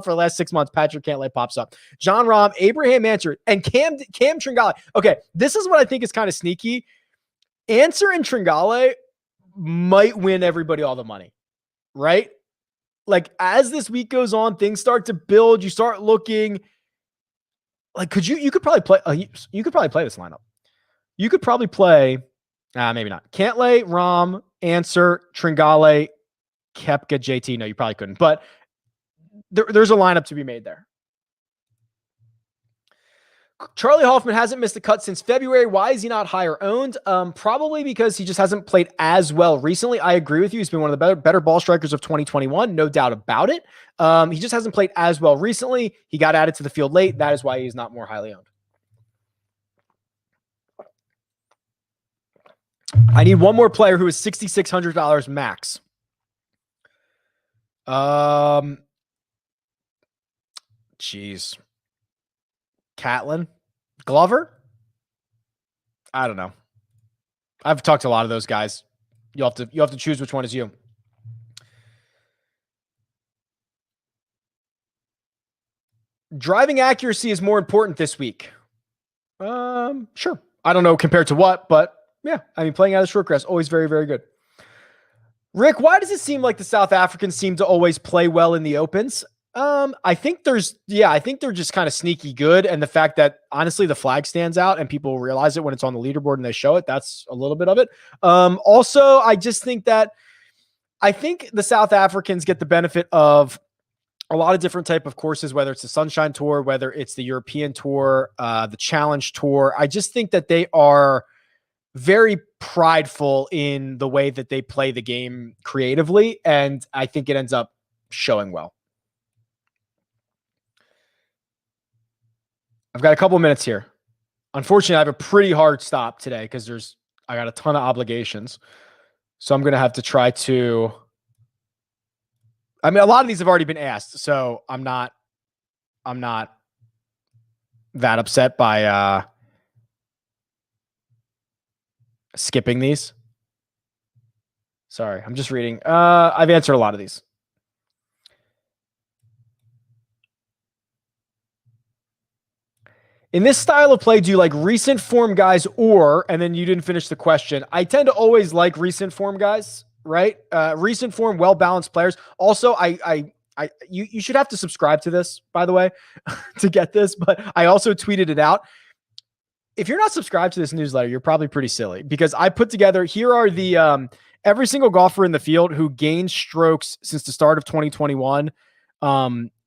for the last 6 months, Patrick Cantlay pops up. John Rahm, Abraham Ancer, and Cam Tringale. Okay, this is what I think is kind of sneaky. Ancer and Tringale might win everybody all the money, right? Like as this week goes on, things start to build. You start looking like you could probably play this lineup. You could probably play. Maybe not. Cantlay, Rahm, Ancer, Tringale, Koepka, JT. No, you probably couldn't. But there's a lineup to be made there. Charlie Hoffman hasn't missed a cut since February. Why is he not higher owned? Probably because he just hasn't played as well recently. I agree with you. He's been one of the better ball strikers of 2021. No doubt about it. He just hasn't played as well recently. He got added to the field late. That is why he's not more highly owned. I need one more player who is $6,600 max. Jeez. Catlin? Glover? I don't know. I've talked to a lot of those guys. You'll have to choose which one is you. Driving accuracy is more important this week. Sure. I don't know compared to what, but yeah, I mean, playing out of short grass, always very, very good. Rick, why does it seem like the South Africans seem to always play well in the Opens? I think they're just kind of sneaky good. And the fact that honestly, the flag stands out and people realize it when it's on the leaderboard and they show it, that's a little bit of it. Also, I just think that I think the South Africans get the benefit of a lot of different type of courses, whether it's the Sunshine Tour, whether it's the European Tour, the Challenge Tour. I just think that they are very prideful in the way that they play the game creatively, and I think it ends up showing well. I've got a couple minutes here. Unfortunately, I have a pretty hard stop today because I got a ton of obligations. So I'm going to have to try to, I mean, a lot of these have already been asked, so I'm not that upset by skipping these. Sorry, I'm just reading. I've answered a lot of these. In this style of play, do you like recent form guys and then you didn't finish the question. I tend to always like recent form guys, right? Recent form, well-balanced players. Also, you should have to subscribe to this, by the way, to get this, but I also tweeted it out. If you're not subscribed to this newsletter, you're probably pretty silly because I put together, here are the, every single golfer in the field who gained strokes since the start of 2021,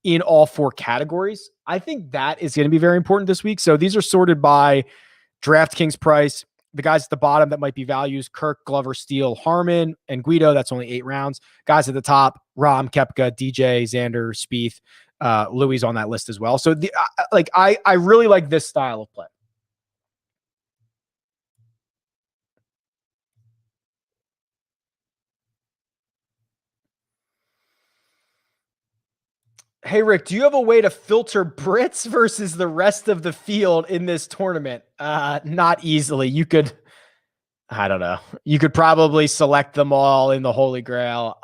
in all 4 categories. I think that is going to be very important this week. So these are sorted by DraftKings price. The guys at the bottom that might be values: Kirk, Glover, Steele, Harmon, and Guido. That's only 8 rounds. Guys at the top: Rahm, Koepka, DJ, Zander, Spieth, Louis on that list as well. So I really like this style of play. Hey, Rick, do you have a way to filter Brits versus the rest of the field in this tournament? Not easily. You could, I don't know. You could probably select them all in the Holy Grail.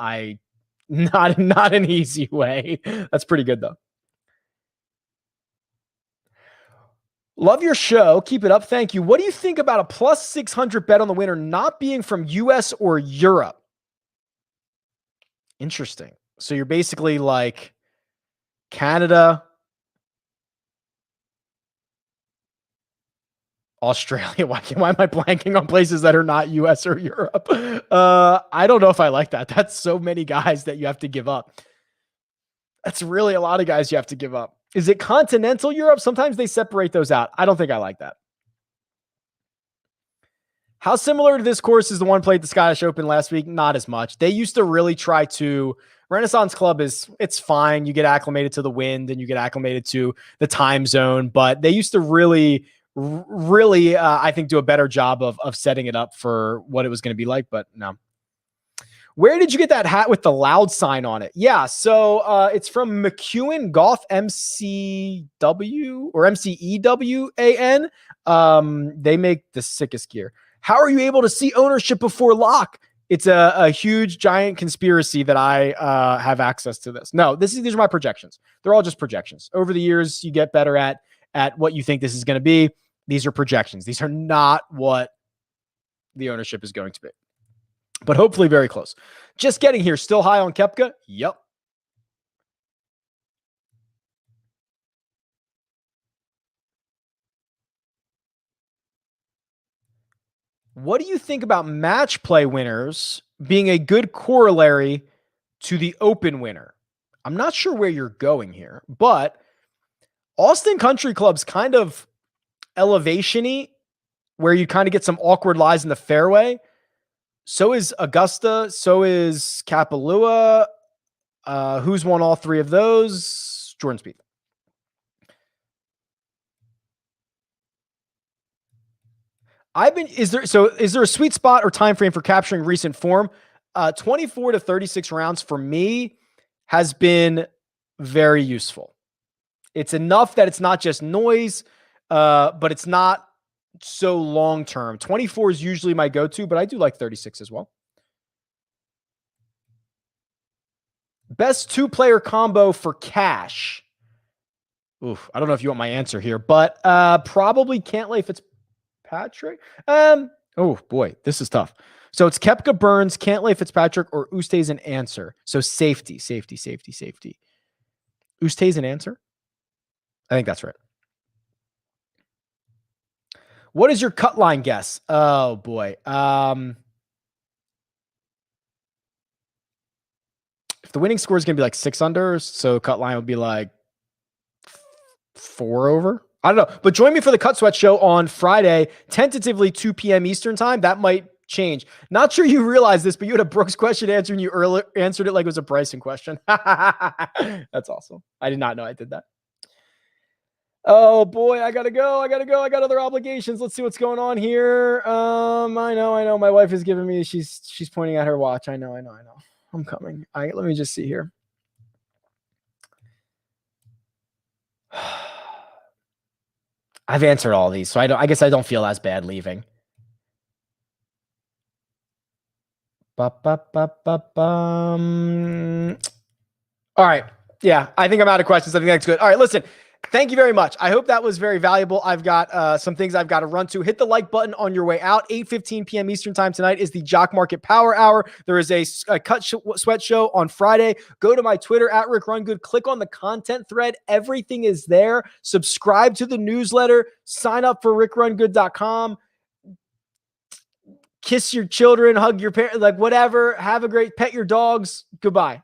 Not an easy way. That's pretty good though. Love your show. Keep it up. Thank you. What do you think about a plus 600 bet on the winner not being from US or Europe? Interesting. So you're basically like Canada, Australia. Why am I blanking on places that are not US or Europe? I don't know if I like that. That's so many guys that you have to give up. That's really a lot of guys you have to give up. Is it continental Europe? Sometimes they separate those out. I don't think I like that. How similar to this course is the one played at the Scottish Open last week? Not as much. They used to really try to, Renaissance Club it's fine. You get acclimated to the wind and you get acclimated to the time zone, but they used to really, I think, do a better job of setting it up for what it was going to be like, but no. Where did you get that hat with the loud sign on it? Yeah, so it's from McEwen Golf, MCW or MCEWAN. They make the sickest gear. How are you able to see ownership before lock? It's a huge, giant conspiracy that I have access to this. No, these are my projections. They're all just projections. Over the years, you get better at what you think this is going to be. These are projections. These are not what the ownership is going to be. But hopefully very close. Just getting here. Still high on Koepka? Yep. What do you think about match play winners being a good corollary to the Open winner? I'm not sure where you're going here, but Austin Country Club's kind of elevation-y, where you kind of get some awkward lies in the fairway. So is Augusta. So is Kapalua. Who's won all 3 of those? Jordan Spieth. Is there a sweet spot or time frame for capturing recent form? 24 to 36 rounds for me has been very useful. It's enough that it's not just noise, but it's not so long-term. 24 is usually my go-to, but I do like 36 as well. Best 2-player combo for cash. Oof, I don't know if you want my answer here, but probably Cantlay Fitzpatrick. Oh boy, this is tough. So it's Koepka, Burns, Cantlay Fitzpatrick, or Oosthuizen answer. So safety. Oosthuizen answer? I think that's right. What is your cut line guess? Oh boy. the winning score is going to be like 6 under. So cut line would be like 4 over. I don't know, but join me for the Cut Sweat show on Friday, tentatively 2 p.m. Eastern time. That might change. Not sure you realize this, but you had a Brooks question answer and you answered it like it was a Bryson question. That's awesome. I did not know I did that. Oh boy, I gotta go. I got other obligations. Let's see what's going on here. I know. My wife is giving me, she's pointing at her watch. I know. I'm coming. Let me just see here. I've answered all these, so I guess I don't feel as bad leaving. All right. Yeah, I think I'm out of questions. I think that's good. All right, listen. Thank you very much. I hope that was very valuable. I've got some things I've got to run to. Hit the like button on your way out. 8:15 p.m. Eastern time tonight is the Jock Market Power Hour. There is a Cut Sweat show on Friday. Go to my Twitter at RickRunGood. Click on the content thread. Everything is there. Subscribe to the newsletter. Sign up for RickRunGood.com. Kiss your children. Hug your parents. Like whatever. Have a great pet your dogs. Goodbye.